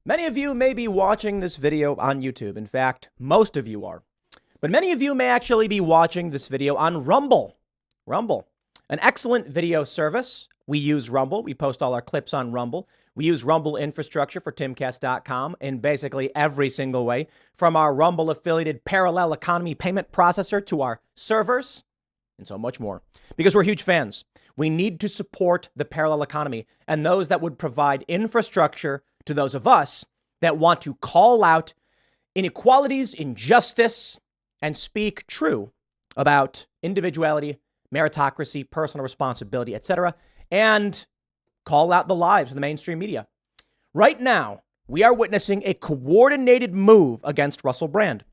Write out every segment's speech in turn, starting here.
Many of you may be watching this video on YouTube. In fact, most of you are. But many of you may actually be watching this video on Rumble. Rumble, an excellent video service. We use Rumble. We post all our clips on Rumble. We use Rumble infrastructure for Timcast.com in basically every single way, from our Rumble affiliated parallel economy payment processor to our servers and so much more. Because we're huge fans. We need to support the parallel economy and those that would provide infrastructure to those of us that want to call out inequalities, injustice, and speak true about individuality, meritocracy, personal responsibility, etc., and call out the lies of the mainstream media. Right now, we are witnessing a coordinated move against Russell Brand.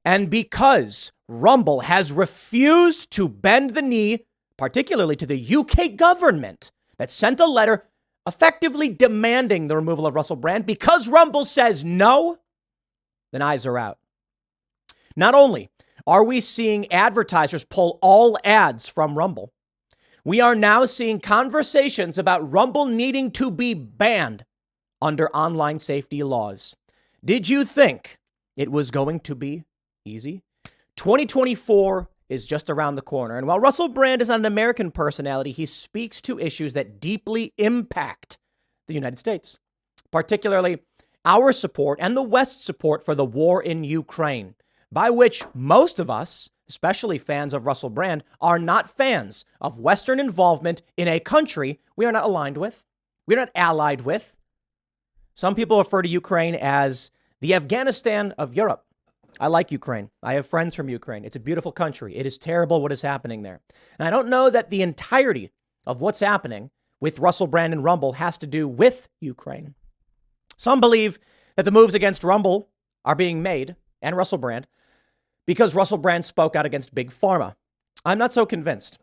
And because Rumble has refused to bend the knee, particularly to the UK government that sent a letter effectively demanding the removal of Russell Brand, because Rumble says no, then eyes are out. Not only are we seeing advertisers pull all ads from Rumble, we are now seeing conversations about Rumble needing to be banned under online safety laws. Did you think it was going to be easy? 2024 is just around the corner. And while Russell Brand is not an American personality, he speaks to issues that deeply impact the United States, particularly our support and the West's support for the war in Ukraine, by which most of us, especially fans of Russell Brand, are not fans of Western involvement in a country we are not aligned with, we're not allied with. Some people refer to Ukraine as the Afghanistan of Europe. I like Ukraine. I have friends from Ukraine. It's a beautiful country. It is terrible what is happening there. And I don't know that the entirety of what's happening with Russell Brand and Rumble has to do with Ukraine. Some believe that the moves against Rumble are being made, and Russell Brand, because Russell Brand spoke out against Big Pharma. I'm not so convinced.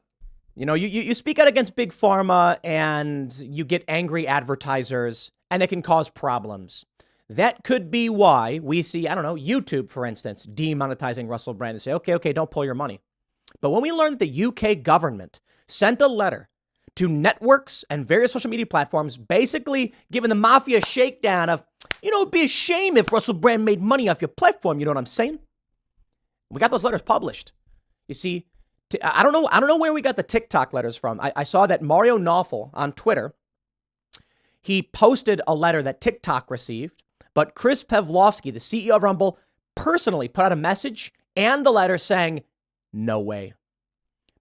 You know, you speak out against Big Pharma and you get angry advertisers, and it can cause problems. That could be why we see, I don't know, YouTube, for instance, demonetizing Russell Brand and say, okay, don't pull your money. But when we learned that the UK government sent a letter to networks and various social media platforms, basically giving the mafia a shakedown of, it'd be a shame if Russell Brand made money off your platform. You know what I'm saying? We got those letters published. You see, I don't know where we got the TikTok letters from. I saw that Mario Nawfal on Twitter, he posted a letter that TikTok received. But Chris Pavlovsky, the CEO of Rumble, personally put out a message and the letter saying, no way.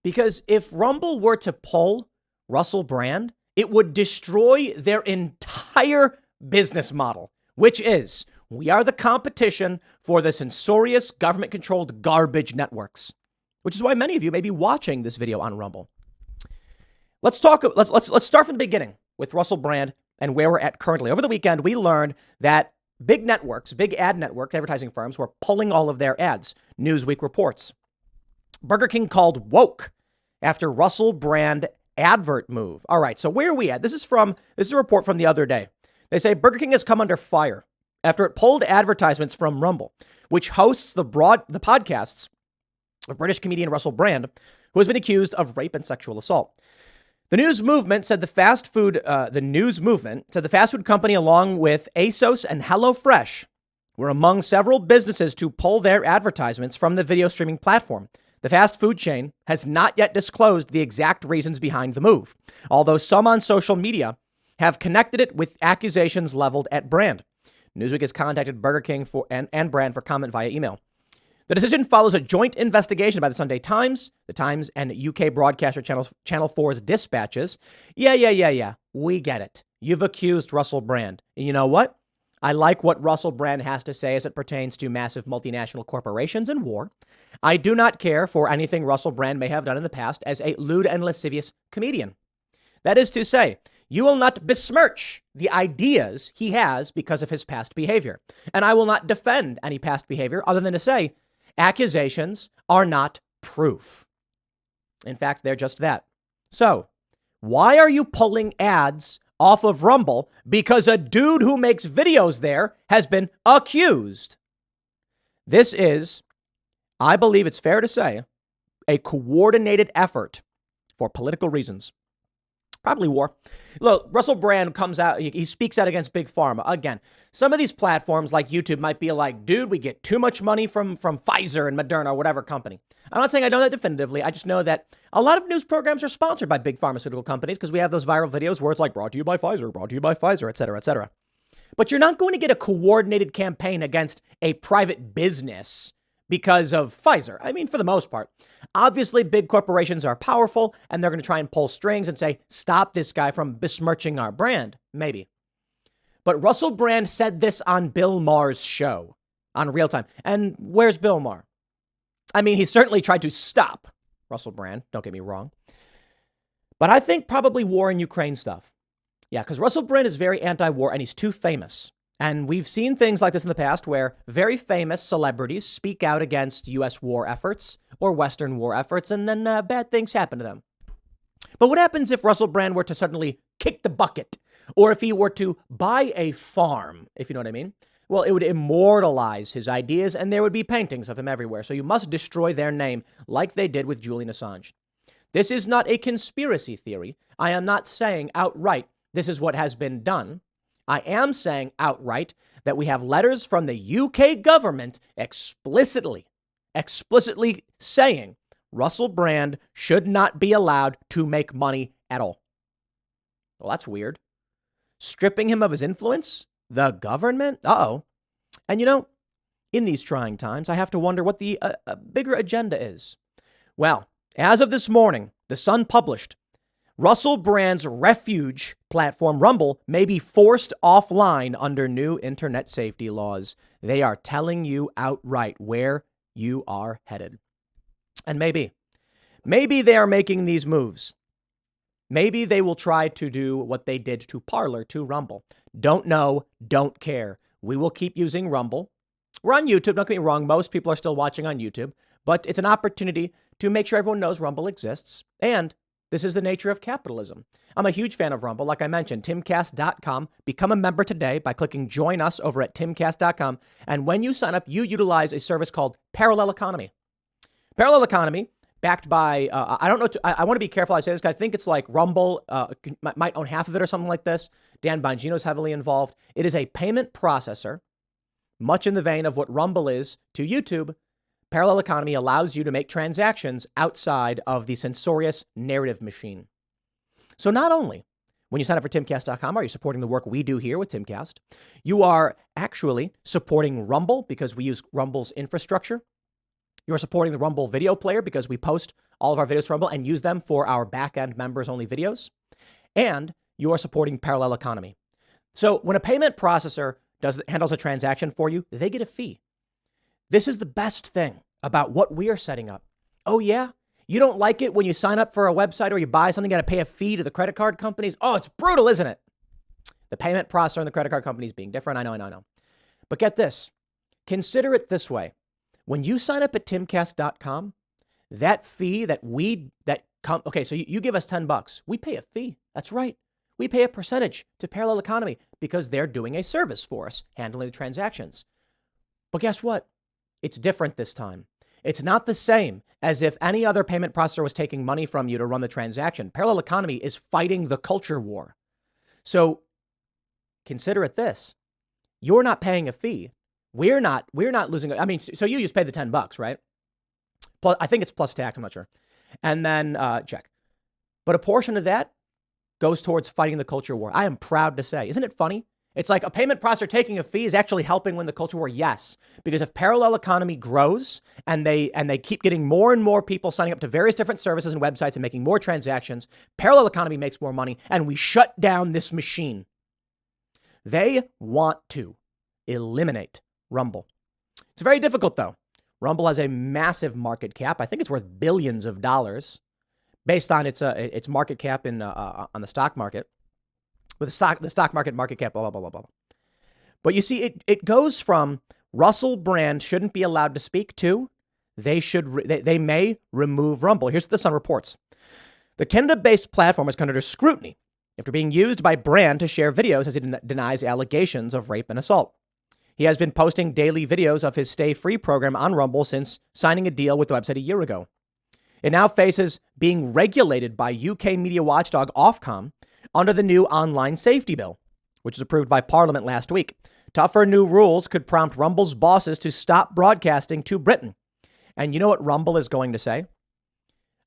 Because if Rumble were to pull Russell Brand, it would destroy their entire business model, which is, we are the competition for the censorious government-controlled garbage networks, which is why many of you may be watching this video on Rumble. Let's start from the beginning with Russell Brand and where we're at currently. Over the weekend, we learned that big networks, big ad networks, advertising firms were pulling all of their ads. Newsweek reports. Burger King called woke after Russell Brand advert move. All right, so where are we at? This is a report from the other day. They say Burger King has come under fire after it pulled advertisements from Rumble, which hosts the podcasts of British comedian Russell Brand, who has been accused of rape and sexual assault. The news movement said the fast food company, along with ASOS and HelloFresh, were among several businesses to pull their advertisements from the video streaming platform. The fast food chain has not yet disclosed the exact reasons behind the move, although some on social media have connected it with accusations leveled at Brand. Newsweek has contacted Burger King and Brand for comment via email. The decision follows a joint investigation by the Sunday Times, the Times, and UK broadcaster Channel 4's dispatches. Yeah. We get it. You've accused Russell Brand. And you know what? I like what Russell Brand has to say as it pertains to massive multinational corporations and war. I do not care for anything Russell Brand may have done in the past as a lewd and lascivious comedian. That is to say, you will not besmirch the ideas he has because of his past behavior. And I will not defend any past behavior other than to say, accusations are not proof. In fact, they're just that. So, why are you pulling ads off of Rumble because a dude who makes videos there has been accused? This is, I believe it's fair to say, a coordinated effort for political reasons. Probably war. Look, Russell Brand comes out, he speaks out against Big Pharma. Again, some of these platforms like YouTube might be like, dude, we get too much money from Pfizer and Moderna or whatever company. I'm not saying I know that definitively. I just know that a lot of news programs are sponsored by big pharmaceutical companies because we have those viral videos where it's like, brought to you by Pfizer, et cetera, et cetera. But you're not going to get a coordinated campaign against a private business because of Pfizer. I mean, for the most part. Obviously, big corporations are powerful and they're going to try and pull strings and say, stop this guy from besmirching our brand. Maybe. But Russell Brand said this on Bill Maher's show on Real Time. And where's Bill Maher? I mean, he certainly tried to stop Russell Brand. Don't get me wrong. But I think probably war in Ukraine stuff. Yeah, because Russell Brand is very anti-war and he's too famous. And we've seen things like this in the past where very famous celebrities speak out against U.S. war efforts or Western war efforts, and then bad things happen to them. But what happens if Russell Brand were to suddenly kick the bucket, or if he were to buy a farm, if you know what I mean? Well, it would immortalize his ideas, and there would be paintings of him everywhere. So you must destroy their name like they did with Julian Assange. This is not a conspiracy theory. I am not saying outright this is what has been done. I am saying outright that we have letters from the UK government explicitly saying Russell Brand should not be allowed to make money at all. Well, that's weird. Stripping him of his influence? The government? Uh-oh. And you know, in these trying times, I have to wonder what the bigger agenda is. Well, as of this morning, The Sun published Russell Brand's refuge platform, Rumble, may be forced offline under new internet safety laws. They are telling you outright where you are headed. And maybe they are making these moves. Maybe they will try to do what they did to Parler, to Rumble. Don't know, don't care. We will keep using Rumble. We're on YouTube. Don't get me wrong. Most people are still watching on YouTube, but it's an opportunity to make sure everyone knows Rumble exists. And this is the nature of capitalism. I'm a huge fan of Rumble. Like I mentioned, Timcast.com. Become a member today by clicking join us over at Timcast.com. And when you sign up, you utilize a service called Parallel Economy. Parallel Economy, backed by, I don't know, I want to be careful I say this, because I think it's like Rumble might own half of it or something like this. Dan Bongino's heavily involved. It is a payment processor, much in the vein of what Rumble is to YouTube. Parallel Economy allows you to make transactions outside of the censorious narrative machine. So not only when you sign up for Timcast.com are you supporting the work we do here with Timcast, you are actually supporting Rumble because we use Rumble's infrastructure. You're supporting the Rumble video player because we post all of our videos to Rumble and use them for our back-end members-only videos. And you are supporting Parallel Economy. So when a payment processor handles a transaction for you, they get a fee. This is the best thing about what we are setting up. Oh, yeah? You don't like it when you sign up for a website or you buy something, you got to pay a fee to the credit card companies? Oh, it's brutal, isn't it? The payment processor and the credit card companies being different. I know. But get this. Consider it this way. When you sign up at timcast.com, that fee okay, so you give us $10. We pay a fee. That's right. We pay a percentage to Parallel Economy because they're doing a service for us, handling the transactions. But guess what? It's different this time. It's not the same as if any other payment processor was taking money from you to run the transaction. Parallel Economy is fighting the culture war. So consider it this. You're not paying a fee. We're not losing. I mean, so you just pay the $10, right? Plus, I think it's plus tax. I'm not sure. And then check. But a portion of that goes towards fighting the culture war. I am proud to say. Isn't it funny? It's like a payment processor taking a fee is actually helping win the culture war. Yes, because if Parallel Economy grows and they keep getting more and more people signing up to various different services and websites and making more transactions, Parallel Economy makes more money and we shut down this machine. They want to eliminate Rumble. It's very difficult, though. Rumble has a massive market cap. I think it's worth billions of dollars based on its market cap on the stock market. With the stock market cap, blah, blah, blah, blah, blah. But you see, it goes from Russell Brand shouldn't be allowed to speak to they may remove Rumble. Here's what the Sun reports. The Canada-based platform is under scrutiny after being used by Brand to share videos as he denies allegations of rape and assault. He has been posting daily videos of his Stay Free program on Rumble since signing a deal with the website a year ago. It now faces being regulated by UK media watchdog Ofcom under the new online safety bill, which was approved by Parliament last week. Tougher new rules could prompt Rumble's bosses to stop broadcasting to Britain. And you know what Rumble is going to say?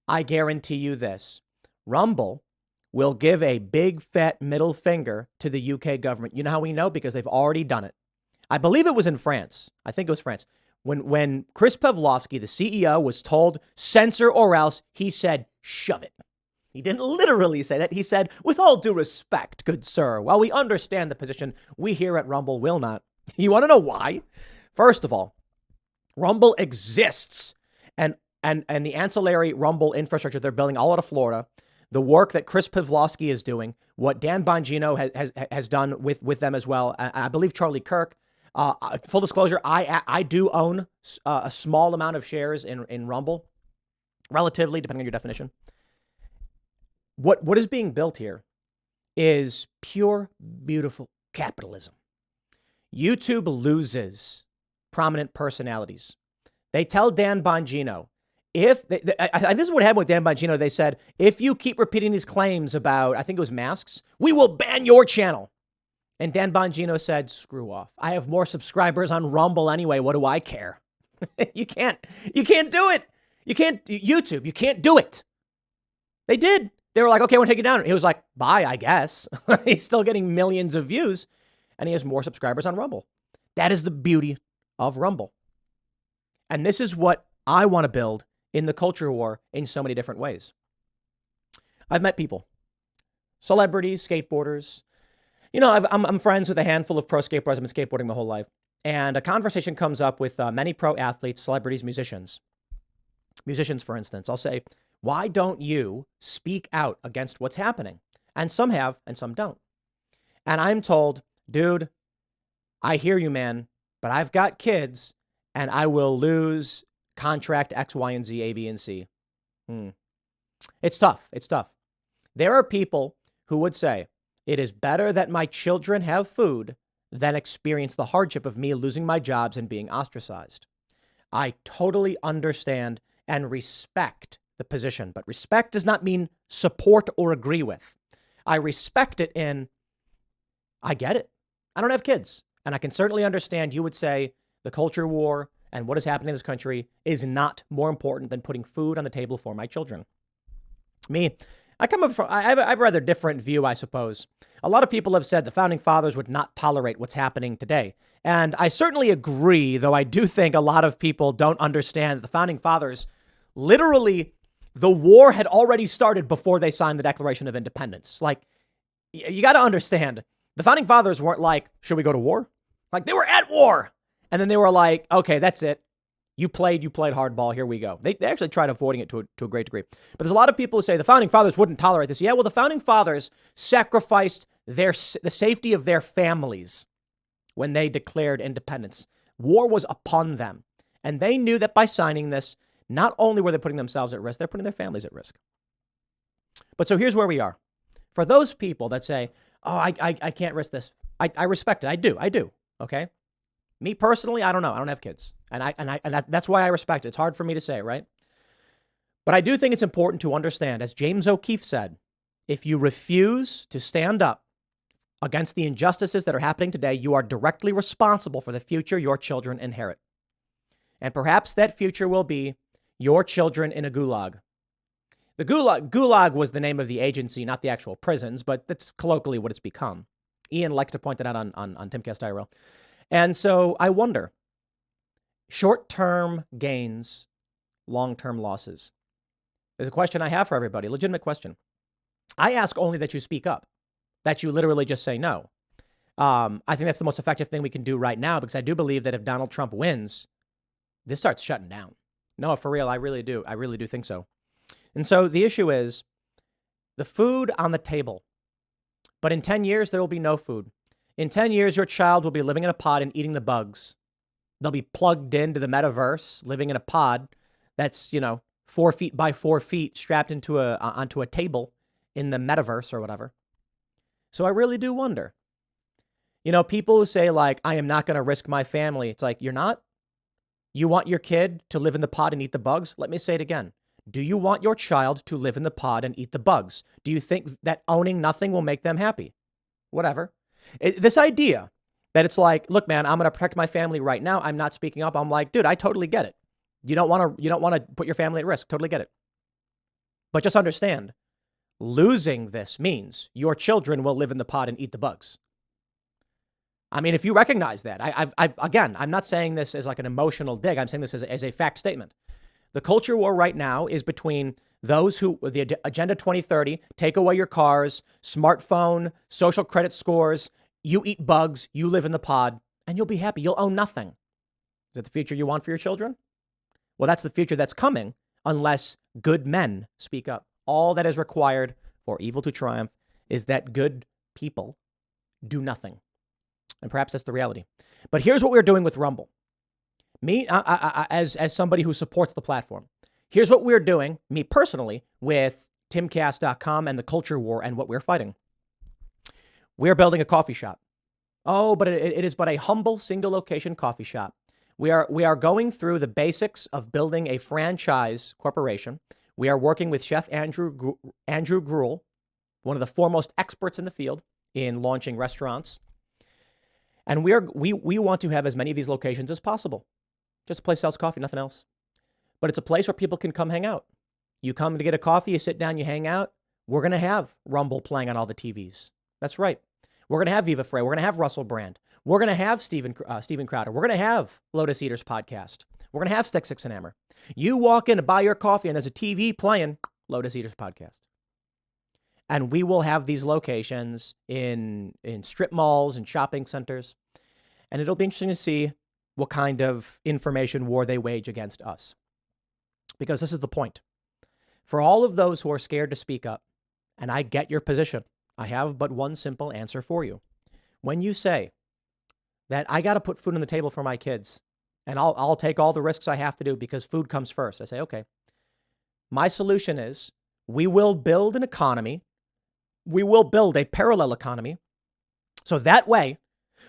I guarantee you this. Rumble will give a big fat middle finger to the UK government. You know how we know? Because they've already done it. I believe it was in France. I think it was France. When Chris Pavlovsky, the CEO, was told censor or else, he said, shove it. He didn't literally say that. He said, with all due respect, good sir, while we understand the position, we here at Rumble will not. You want to know why? First of all, Rumble exists, and the ancillary Rumble infrastructure they're building all out of Florida, the work that Chris Pavlovsky is doing, what Dan Bongino has done with them as well. I believe Charlie Kirk. Full disclosure, I do own a small amount of shares in Rumble, relatively, depending on your definition. What is being built here is pure, beautiful capitalism. YouTube loses prominent personalities. They tell Dan Bongino, this is what happened with Dan Bongino. They said, if you keep repeating these claims about, I think it was masks, we will ban your channel. And Dan Bongino said, screw off. I have more subscribers on Rumble anyway. What do I care? You can't do it. YouTube, you can't do it. They did. They were like, okay, we'll take it down. He was like, bye, I guess. He's still getting millions of views and he has more subscribers on Rumble. That is the beauty of Rumble. And this is what I want to build in the culture war in so many different ways. I've met people, celebrities, skateboarders. You know, I'm friends with a handful of pro skateboarders. I've been skateboarding my whole life. And a conversation comes up with many pro athletes, celebrities, musicians. Musicians, for instance, I'll say, why don't you speak out against what's happening? And some have, and some don't. And I'm told, dude, I hear you, man, but I've got kids and I will lose contract X, Y, and Z, A, B, and C. It's tough. It's tough. There are people who would say, it is better that my children have food than experience the hardship of me losing my jobs and being ostracized. I totally understand and respect the position, but respect does not mean support or agree with. I respect it in, I get it. I don't have kids, and I can certainly understand you would say the culture war and what is happening in this country is not more important than putting food on the table for my children. Me, I have a rather different view, I suppose. A lot of people have said the founding fathers would not tolerate what's happening today. And I certainly agree, though I do think a lot of people don't understand that the founding fathers, literally, the war had already started before they signed the Declaration of Independence. Like, you got to understand, the founding fathers weren't like, should we go to war? Like, they were at war. And then they were like, okay, that's it. You played hardball. Here we go. They actually tried avoiding it to a great degree. But there's a lot of people who say the founding fathers wouldn't tolerate this. Yeah, well, the founding fathers sacrificed the safety of their families when they declared independence. War was upon them. And they knew that by signing this, not only were they putting themselves at risk, they're putting their families at risk. But so here's where we are. For those people that say, oh, I can't risk this. I respect it. I do. Okay. Me personally, I don't know. I don't have kids. And that's why I respect it. It's hard for me to say, right? But I do think it's important to understand, as James O'Keefe said, if you refuse to stand up against the injustices that are happening today, you are directly responsible for the future your children inherit. And perhaps that future will be your children in a gulag. The gulag was the name of the agency, not the actual prisons, but that's colloquially what it's become. Ian likes to point that out on Timcast IRL. And so I wonder, short-term gains, long-term losses. There's a question I have for everybody, a legitimate question. I ask only that you speak up, that you literally just say no. I think that's the most effective thing we can do right now, because I do believe that if Donald Trump wins, this starts shutting down. No, for real, I really do. I really do think so. And so the issue is the food on the table. But in 10 years, there will be no food. In 10 years, your child will be living in a pod and eating the bugs. They'll be plugged into the metaverse, living in a pod that's, 4 feet by 4 feet strapped onto a table in the metaverse or whatever. So I really do wonder. People who say, like, I am not going to risk my family. It's like, you're not? You want your kid to live in the pod and eat the bugs? Let me say it again. Do you want your child to live in the pod and eat the bugs? Do you think that owning nothing will make them happy? Whatever. This idea that it's like, look, man, I'm going to protect my family right now. I'm not speaking up. I'm like, dude, I totally get it. You don't want to put your family at risk. Totally get it. But just understand, losing this means your children will live in the pod and eat the bugs. I mean, if you recognize that, again, I'm not saying this as like an emotional dig. I'm saying this as a fact statement. The culture war right now is between those who, the Agenda 2030, take away your cars, smartphone, social credit scores, you eat bugs, you live in the pod, and you'll be happy. You'll own nothing. Is that the future you want for your children? Well, that's the future that's coming unless good men speak up. All that is required for evil to triumph is that good people do nothing. And perhaps that's the reality. But here's what we're doing with Rumble. Me, as somebody who supports the platform, here's what we're doing, me personally, with Timcast.com and the culture war and what we're fighting. We're building a coffee shop. Oh, but it is but a humble single location coffee shop. We are going through the basics of building a franchise corporation. We are working with Chef Andrew Gruel, one of the foremost experts in the field in launching restaurants. And we want to have as many of these locations as possible. Just a place sells coffee, nothing else. But it's a place where people can come hang out. You come to get a coffee, you sit down, you hang out. We're going to have Rumble playing on all the TVs. That's right. We're going to have Viva Frey. We're going to have Russell Brand. We're going to have Steven Crowder. We're going to have Lotus Eaters podcast. We're going to have Stick, Six, and Hammer. You walk in to buy your coffee and there's a TV playing Lotus Eaters podcast. And we will have these locations in strip malls and shopping centers. And it'll be interesting to see what kind of information war they wage against us. Because this is the point. For all of those who are scared to speak up, and I get your position, I have but one simple answer for you. When you say that I got to put food on the table for my kids, and I'll take all the risks I have to do because food comes first. I say, okay, my solution is we will build an economy. We will build a parallel economy. So that way,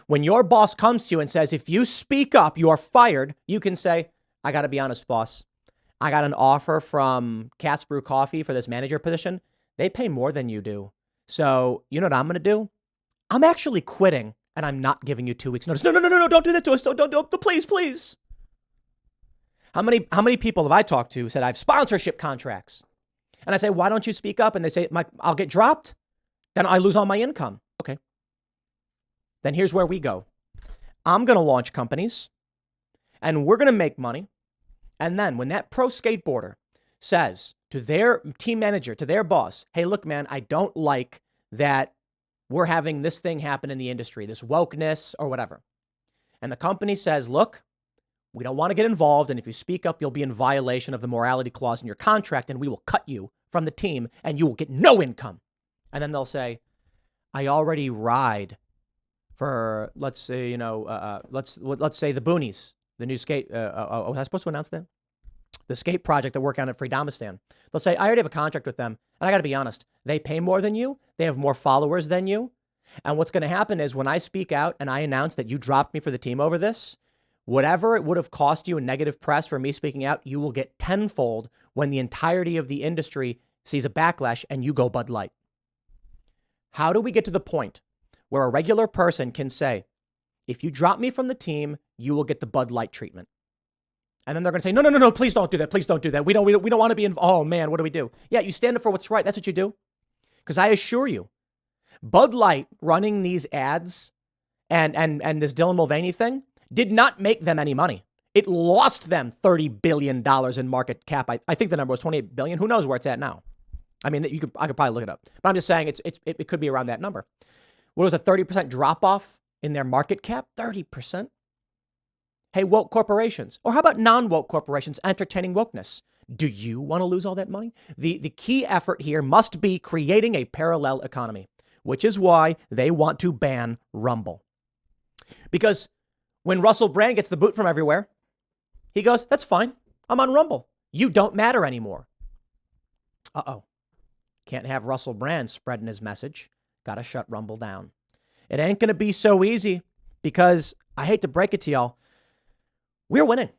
when your boss comes to you and says, if you speak up, you are fired, you can say, I got to be honest, boss. I got an offer from Cat's Brew Coffee for this manager position. They pay more than you do. So you know what I'm going to do? I'm actually quitting and I'm not giving you 2 weeks notice. No, don't do that to us. Don't, please. How many people have I talked to who said I have sponsorship contracts? And I say, why don't you speak up? And they say, I'll get dropped. Then I lose all my income. Okay. Then here's where we go. I'm going to launch companies and we're going to make money. And then when that pro skateboarder says to their team manager, to their boss, hey, look, man, I don't like that we're having this thing happen in the industry, this wokeness or whatever. And the company says, look, we don't want to get involved. And if you speak up, you'll be in violation of the morality clause in your contract and we will cut you from the team and you will get no income. And then they'll say, I already ride for, let's say, let's say the Boonies, the new skate. Was I supposed to announce that? The skate project that work on at Freedomistan. They'll say, I already have a contract with them. And I got to be honest, they pay more than you. They have more followers than you. And what's going to happen is when I speak out and I announce that you dropped me for the team over this, whatever it would have cost you in negative press for me speaking out, you will get tenfold when the entirety of the industry sees a backlash and you go Bud Light. How do we get to the point where a regular person can say, if you drop me from the team, you will get the Bud Light treatment? And then they're going to say, no, please don't do that. Please don't do that. We don't want to be involved. Oh man, what do we do? Yeah, you stand up for what's right. That's what you do. Because I assure you, Bud Light running these ads and this Dylan Mulvaney thing did not make them any money. It lost them $30 billion in market cap. I think the number was 28 billion. Who knows where it's at now? I mean, I could probably look it up. But I'm just saying it could be around that number. What was a 30% drop off in their market cap? 30%. Hey, woke corporations, or how about non-woke corporations entertaining wokeness? Do you want to lose all that money? The key effort here must be creating a parallel economy, which is why they want to ban Rumble. Because when Russell Brand gets the boot from everywhere, he goes, that's fine. I'm on Rumble. You don't matter anymore. Uh-oh. Can't have Russell Brand spreading his message. Got to shut Rumble down. It ain't going to be so easy because I hate to break it to y'all. We're winning.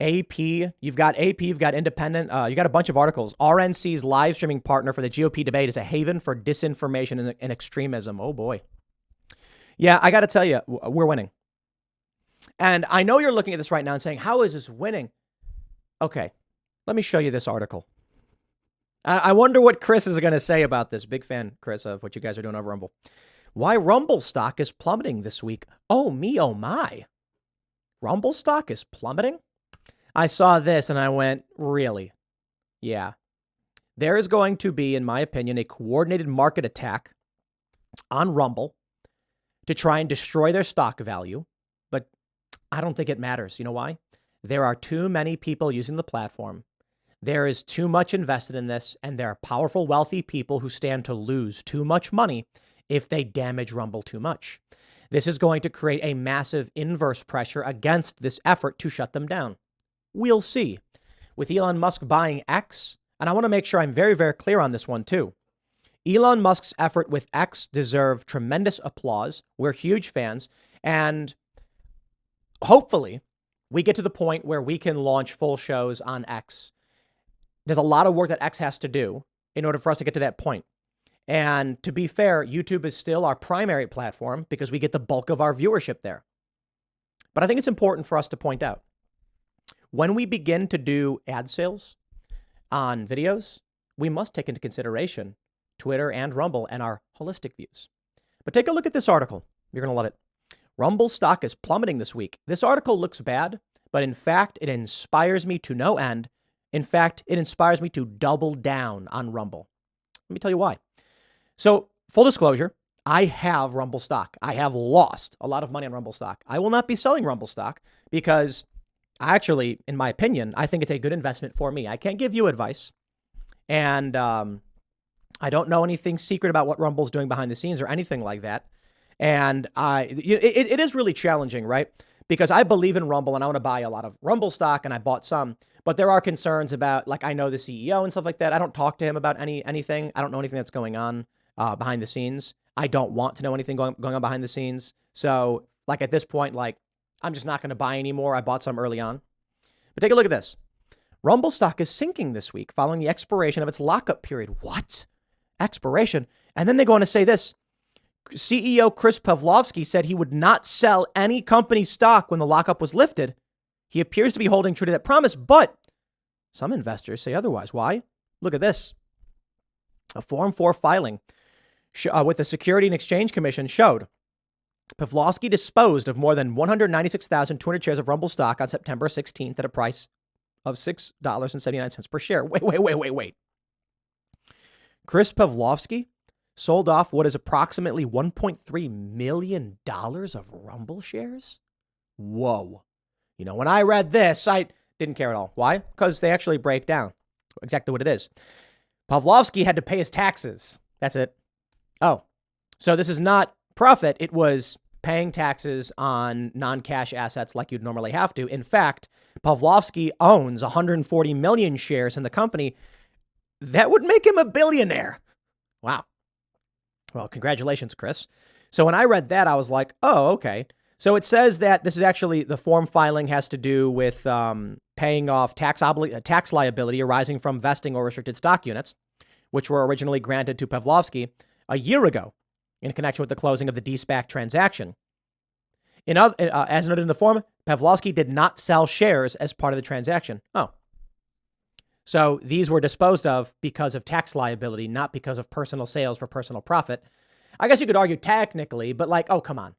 AP, you've got Independent, you got a bunch of articles. RNC's live streaming partner for the GOP debate is a haven for disinformation and extremism. Oh boy. Yeah, I got to tell you, we're winning. And I know you're looking at this right now and saying, how is this winning? Okay, let me show you this article. I wonder what Chris is going to say about this. Big fan, Chris, of what you guys are doing over Rumble. Why Rumble stock is plummeting this week. Oh, me, oh, my. Rumble stock is plummeting? I saw this and I went, really? Yeah. There is going to be, in my opinion, a coordinated market attack on Rumble to try and destroy their stock value. But I don't think it matters. You know why? There are too many people using the platform. There is too much invested in this, and there are powerful, wealthy people who stand to lose too much money if they damage Rumble too much. This is going to create a massive inverse pressure against this effort to shut them down. We'll see. With Elon Musk buying X, and I want to make sure I'm very, very clear on this one too. Elon Musk's effort with X deserve tremendous applause. We're huge fans, and hopefully we get to the point where we can launch full shows on X. There's a lot of work that X has to do in order for us to get to that point. And to be fair, YouTube is still our primary platform because we get the bulk of our viewership there. But I think it's important for us to point out, when we begin to do ad sales on videos, we must take into consideration Twitter and Rumble and our holistic views. But take a look at this article. You're going to love it. Rumble stock is plummeting this week. This article looks bad, but in fact, it inspires me to no end. In fact, it inspires me to double down on Rumble. Let me tell you why. So, full disclosure, I have Rumble stock. I have lost a lot of money on Rumble stock. I will not be selling Rumble stock because actually, in my opinion, I think it's a good investment for me. I can't give you advice. And I don't know anything secret about what Rumble's doing behind the scenes or anything like that. And it is really challenging, right? Because I believe in Rumble and I want to buy a lot of Rumble stock, and I bought some. But there are concerns about, like, I know the CEO and stuff like that. I don't talk to him about anything. I don't know anything that's going on behind the scenes. I don't want to know anything going on behind the scenes. So, like, at this point, like, I'm just not going to buy anymore. I bought some early on. But take a look at this. Rumble stock is sinking this week following the expiration of its lockup period. What? Expiration? And then they go on to say this. CEO Chris Pavlovski said he would not sell any company stock when the lockup was lifted. He appears to be holding true to that promise, but some investors say otherwise. Why? Look at this. A Form 4 filing with the Security and Exchange Commission showed Pavlovski disposed of more than 196,200 shares of Rumble stock on September 16th at a price of $6.79 per share. Wait. Chris Pavlovski sold off what is approximately $1.3 million of Rumble shares? Whoa. You know, when I read this, I didn't care at all. Why? Because they actually break down exactly what it is. Pavlovski had to pay his taxes. That's it. Oh, so this is not profit. It was paying taxes on non-cash assets like you'd normally have to. In fact, Pavlovski owns 140 million shares in the company. That would make him a billionaire. Wow. Well, congratulations, Chris. So when I read that, I was like, oh, okay. So it says that this is actually the form filing has to do with paying off tax liability arising from vesting or restricted stock units, which were originally granted to Pavlovski a year ago in connection with the closing of the de-SPAC transaction. As noted in the form, Pavlovski did not sell shares as part of the transaction. Oh. So these were disposed of because of tax liability, not because of personal sales for personal profit. I guess you could argue technically, but like, oh, come on.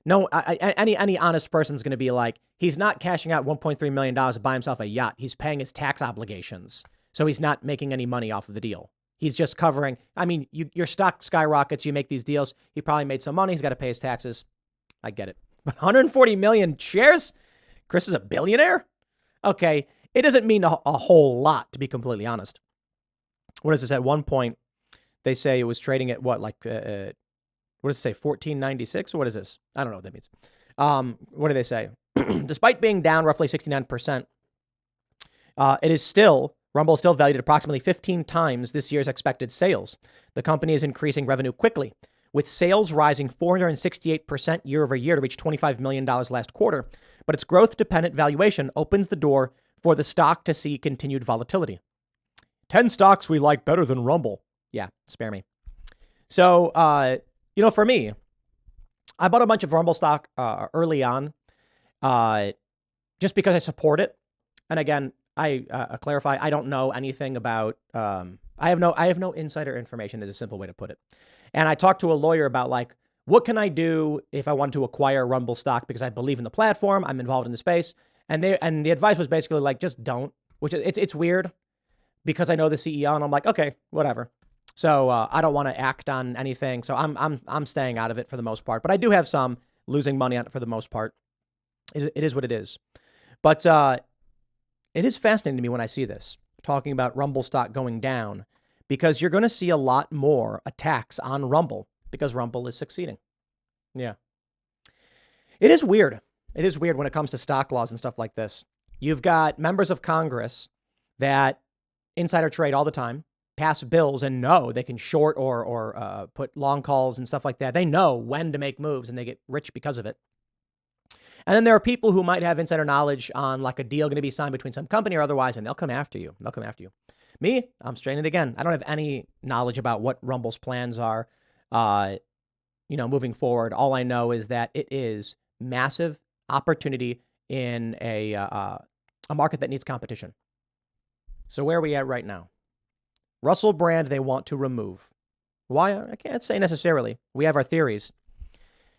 No, any honest person's going to be like, he's not cashing out $1.3 million to buy himself a yacht. He's paying his tax obligations. So he's not making any money off of the deal. He's just covering. I mean, your stock skyrockets. You make these deals. He probably made some money. He's got to pay his taxes. I get it. But 140 million shares? Chris is a billionaire? Okay. It doesn't mean a whole lot, to be completely honest. What is this? At one point, they say it was trading at what, like, what does it say, 1496? What is this? I don't know what that means. What do they say? Despite being down roughly 69%, Rumble is still valued at approximately 15 times this year's expected sales. The company is increasing revenue quickly, with sales rising 468% year over year to reach $25 million last quarter. But its growth-dependent valuation opens the door for the stock to see continued volatility. 10 stocks we like better than Rumble. Yeah, spare me. So, for me, I bought a bunch of Rumble stock early on just because I support it. And again, I clarify, I don't know anything about, I have no insider information is a simple way to put it. And I talked to a lawyer about like, what can I do if I want to acquire Rumble stock because I believe in the platform, I'm involved in the space. And the advice was basically like, just don't, which it's weird because I know the CEO and I'm like, okay, whatever. So I don't want to act on anything. So I'm staying out of it for the most part, but I do have some losing money on it for the most part. It is what it is. But it is fascinating to me when I see this, talking about Rumble stock going down, because you're going to see a lot more attacks on Rumble because Rumble is succeeding. Yeah. It is weird. It is weird when it comes to stock laws and stuff like this. You've got members of Congress that insider trade all the time, pass bills and know they can short or put long calls and stuff like that. They know when to make moves and they get rich because of it. And then there are people who might have insider knowledge on like a deal going to be signed between some company or otherwise, and they'll come after you. Me, I'm straining it again. I don't have any knowledge about what Rumble's plans are, moving forward. All I know is that it is massive opportunity in a market that needs competition. So where are we at right now? Russell Brand, they want to remove. Why? I can't say necessarily. We have our theories.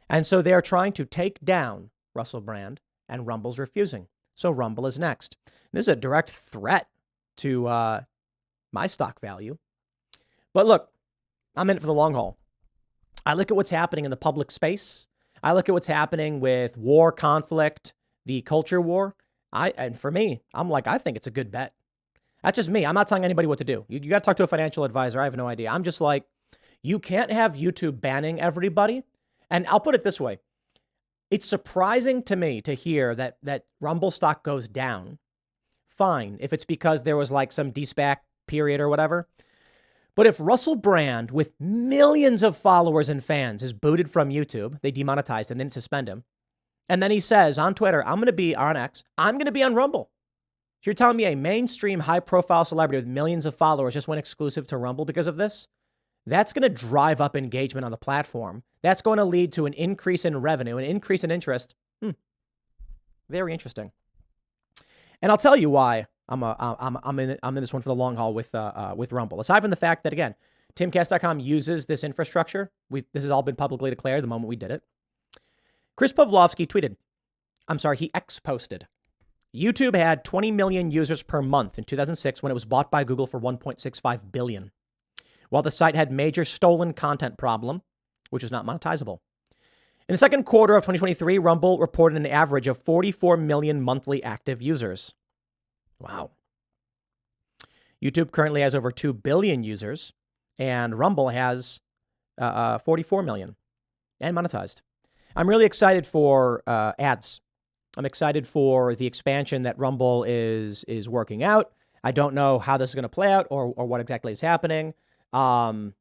And so they're trying to take down Russell Brand, and Rumble's refusing. So Rumble is next. This is a direct threat to my stock value. But look, I'm in it for the long haul. I look at what's happening in the public space. I look at what's happening with war, conflict, the culture war. And for me, I'm like, I think it's a good bet. That's just me. I'm not telling anybody what to do. You got to talk to a financial advisor. I have no idea. I'm just like, you can't have YouTube banning everybody. And I'll put it this way. It's surprising to me to hear that Rumble stock goes down. Fine, if it's because there was like some de-SPAC period or whatever. But if Russell Brand, with millions of followers and fans, is booted from YouTube, they demonetized him, then suspend him. And then he says on Twitter, I'm going to be on X, I'm going to be on Rumble. So you're telling me a mainstream high-profile celebrity with millions of followers just went exclusive to Rumble because of this? That's going to drive up engagement on the platform. That's going to lead to an increase in revenue, an increase in interest. Very interesting. And I'll tell you why I'm in this one for the long haul with Rumble. Aside from the fact that, again, Timcast.com uses this infrastructure. This has all been publicly declared the moment we did it. Chris Pavlovsky tweeted, he X-posted. YouTube had 20 million users per month in 2006 when it was bought by Google for $1.65 billion. While the site had major stolen content problem, which was not monetizable. In the second quarter of 2023, Rumble reported an average of 44 million monthly active users. Wow. YouTube currently has over 2 billion users, and Rumble has 44 million and monetized. I'm really excited for ads. I'm excited for the expansion that Rumble is working out. I don't know how this is going to play out or what exactly is happening. I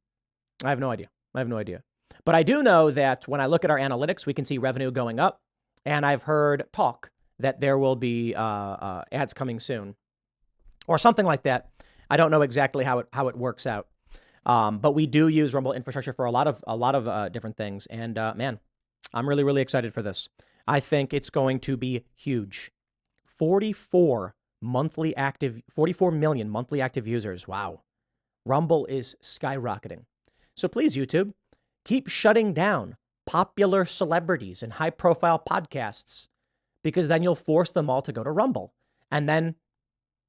have no idea. But I do know that when I look at our analytics, we can see revenue going up. And I've heard talk that there will be ads coming soon or something like that. I don't know exactly how it works out. But we do use Rumble infrastructure for a lot of different things. And man, I'm really, really excited for this. I think it's going to be huge. 44 million monthly active users. Wow. Rumble is skyrocketing. So please, YouTube, keep shutting down popular celebrities and high-profile podcasts because then you'll force them all to go to Rumble. And then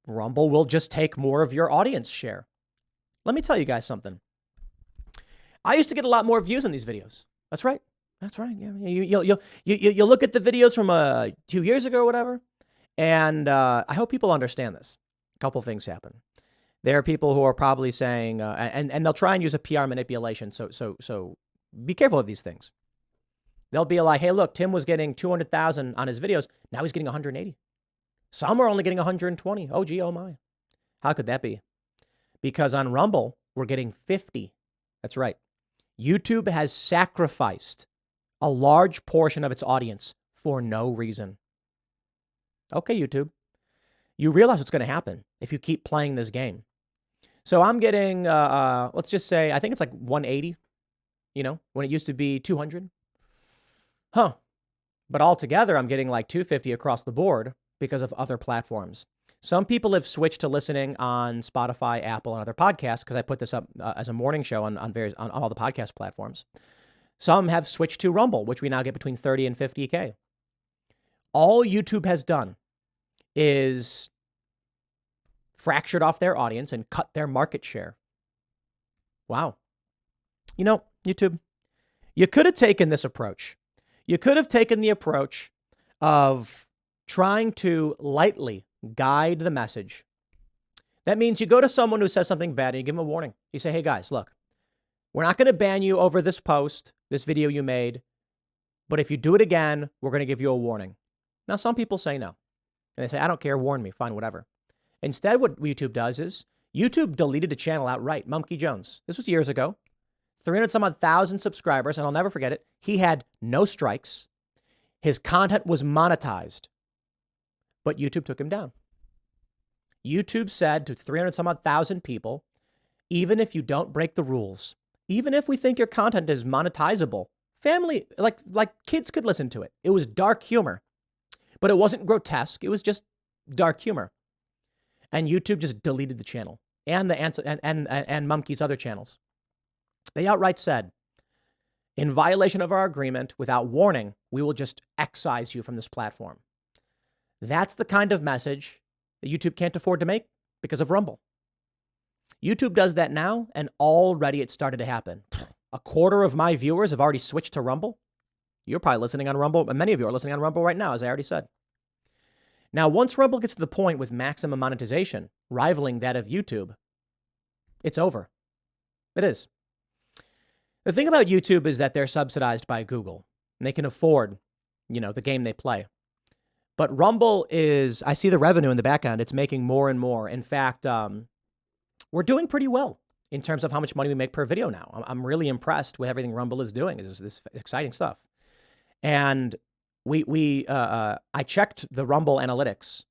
Rumble will just take more of your audience share. Let me tell you guys something. I used to get a lot more views on these videos. That's right. Yeah, you look at the videos from 2 years ago or whatever, and I hope people understand this. A couple things happen. There are people who are probably saying, and they'll try and use a PR manipulation. So be careful of these things. They'll be like, hey, look, Tim was getting 200,000 on his videos. Now he's getting 180. Some are only getting 120. Oh, gee, oh my. How could that be? Because on Rumble, we're getting 50. That's right. YouTube has sacrificed a large portion of its audience for no reason. Okay, YouTube. you realize what's going to happen if you keep playing this game. So I'm getting, let's just say, I think it's like 180, when it used to be 200. But altogether, I'm getting like 250 across the board because of other platforms. Some people have switched to listening on Spotify, Apple, and other podcasts because I put this up as a morning show on all the podcast platforms. Some have switched to Rumble, which we now get between 30 and 50K. All YouTube has done is fractured off their audience and cut their market share. Wow. YouTube, you could have taken this approach. You could have taken the approach of trying to lightly guide the message. That means you go to someone who says something bad and you give them a warning. You say, hey guys, look, we're not going to ban you over this post, this video you made, but if you do it again, we're going to give you a warning. Now, some people say no. And they say, I don't care, warn me, fine, whatever. Instead, what YouTube does is YouTube deleted a channel outright, Mumkey Jones. This was years ago. 300-some-odd-thousand subscribers, and I'll never forget it. He had no strikes. His content was monetized, but YouTube took him down. YouTube said to 300-some-odd-thousand people, even if you don't break the rules, even if we think your content is monetizable, family, like kids could listen to it. It was dark humor, but it wasn't grotesque. It was just dark humor. And YouTube just deleted the channel and Mumkey's other channels. They outright said, in violation of our agreement, without warning, we will just excise you from this platform. That's the kind of message that YouTube can't afford to make because of Rumble. YouTube does that now, and already it's started to happen. A quarter of my viewers have already switched to Rumble. You're probably listening on Rumble, and many of you are listening on Rumble right now, as I already said. Now, once Rumble gets to the point with maximum monetization, rivaling that of YouTube, it's over. It is. The thing about YouTube is that they're subsidized by Google, and they can afford, the game they play. But Rumble is, I see the revenue in the background. It's making more and more. In fact, we're doing pretty well in terms of how much money we make per video now. I'm really impressed with everything Rumble is doing. It's this exciting stuff. And I checked the Rumble analytics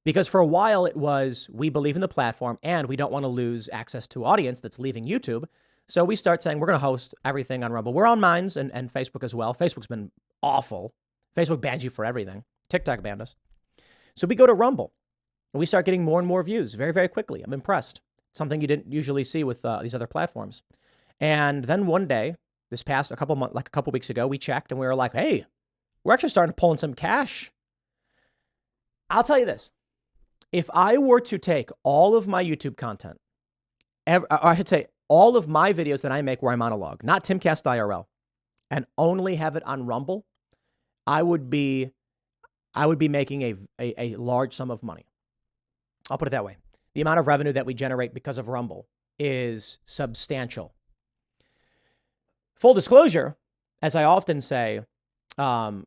because for a while it was, we believe in the platform and we don't want to lose access to audience that's leaving YouTube. So we start saying we're going to host everything on Rumble. We're on Minds and Facebook as well. Facebook's been awful. Facebook banned you for everything. TikTok banned us. So we go to Rumble and we start getting more and more views very, very quickly. I'm impressed. Something you didn't usually see with these other platforms. And then one day, this past a couple weeks ago, we checked and we were like, hey, we're actually starting to pull in some cash. I'll tell you this. If I were to take all of my YouTube content, or I should say all of my videos that I make where I monologue, not Timcast IRL, and only have it on Rumble, I would be making a large sum of money. I'll put it that way. The amount of revenue that we generate because of Rumble is substantial. Full disclosure, as I often say, all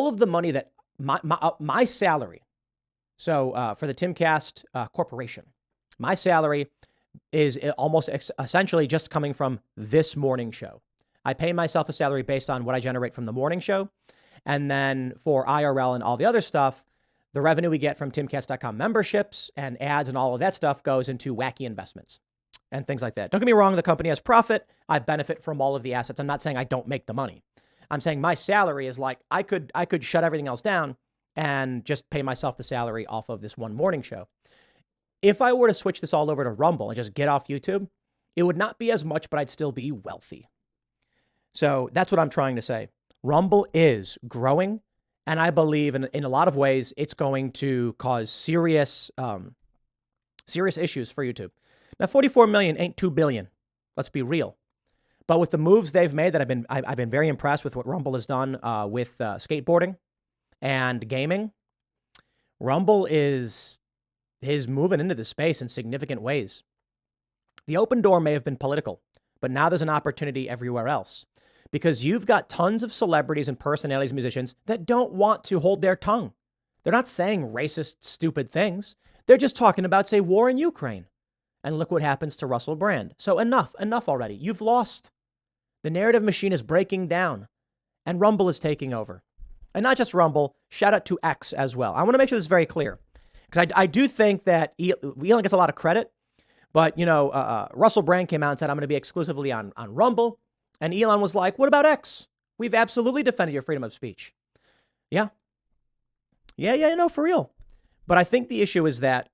of the money that my salary, so for the Timcast Corporation, my salary is almost essentially just coming from this morning show. I pay myself a salary based on what I generate from the morning show. And then for IRL and all the other stuff, the revenue we get from Timcast.com memberships and ads and all of that stuff goes into wacky investments and things like that. Don't get me wrong, the company has profit. I benefit from all of the assets. I'm not saying I don't make the money. I'm saying my salary is like, I could shut everything else down and just pay myself the salary off of this one morning show. If I were to switch this all over to Rumble and just get off YouTube, it would not be as much, but I'd still be wealthy. So that's what I'm trying to say. Rumble is growing, and I believe in a lot of ways it's going to cause serious issues for YouTube. Now, 44 million ain't 2 billion. Let's be real. But with the moves they've made, that I've been very impressed with what Rumble has done with skateboarding and gaming. Rumble is moving into the space in significant ways. The open door may have been political, but now there's an opportunity everywhere else. Because you've got tons of celebrities and personalities, musicians that don't want to hold their tongue. They're not saying racist, stupid things. They're just talking about, say, war in Ukraine. And look what happens to Russell Brand. So enough already. You've lost. The narrative machine is breaking down, and Rumble is taking over. And not just Rumble, shout out to X as well. I want to make sure this is very clear, Because I do think that Elon gets a lot of credit, but, Russell Brand came out and said, I'm going to be exclusively on Rumble. And Elon was like, what about X? We've absolutely defended your freedom of speech. Yeah. No, for real. But I think the issue is that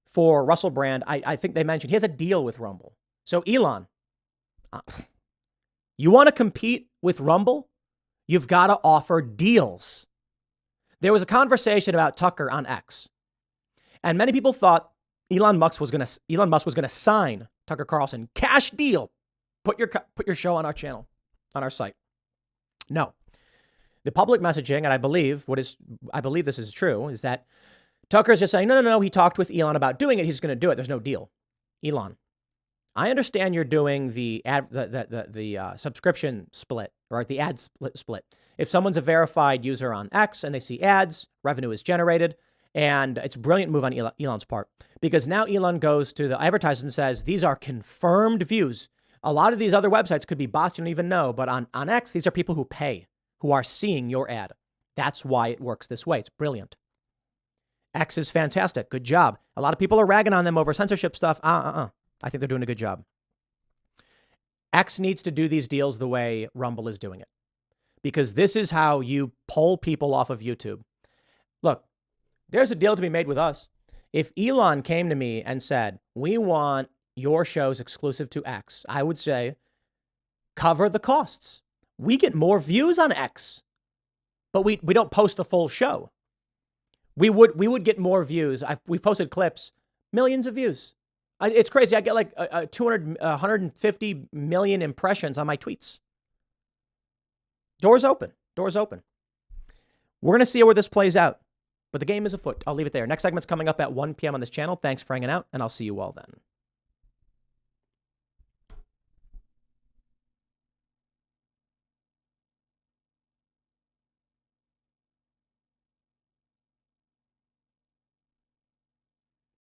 for Russell Brand, I think they mentioned he has a deal with Rumble. So Elon, you want to compete with Rumble? You've got to offer deals. There was a conversation about Tucker on X, and many people thought Elon Musk was going to sign Tucker Carlson, cash deal. Put your show on our channel, on our site. No. The public messaging, and I believe this is true, is that Tucker's just saying, no, he talked with Elon about doing it. He's going to do it. There's no deal. Elon, I understand you're doing the subscription split or the ad split. If someone's a verified user on X and they see ads, revenue is generated. And it's a brilliant move on Elon's part, because now Elon goes to the advertisers and says, these are confirmed views. A lot of these other websites could be bots you don't even know. But on X, these are people who pay, who are seeing your ad. That's why it works this way. It's brilliant. X is fantastic. Good job. A lot of people are ragging on them over censorship stuff. I think they're doing a good job. X needs to do these deals the way Rumble is doing it, because this is how you pull people off of YouTube. Look, there's a deal to be made with us. If Elon came to me and said, we want your shows exclusive to X, I would say, cover the costs. We get more views on X, but we don't post the full show. We would get more views. We've posted clips, millions of views. It's crazy. I get like 150 million impressions on my tweets. Doors open. We're going to see where this plays out. But the game is afoot. I'll leave it there. Next segment's coming up at 1 p.m. on this channel. Thanks for hanging out, and I'll see you all then.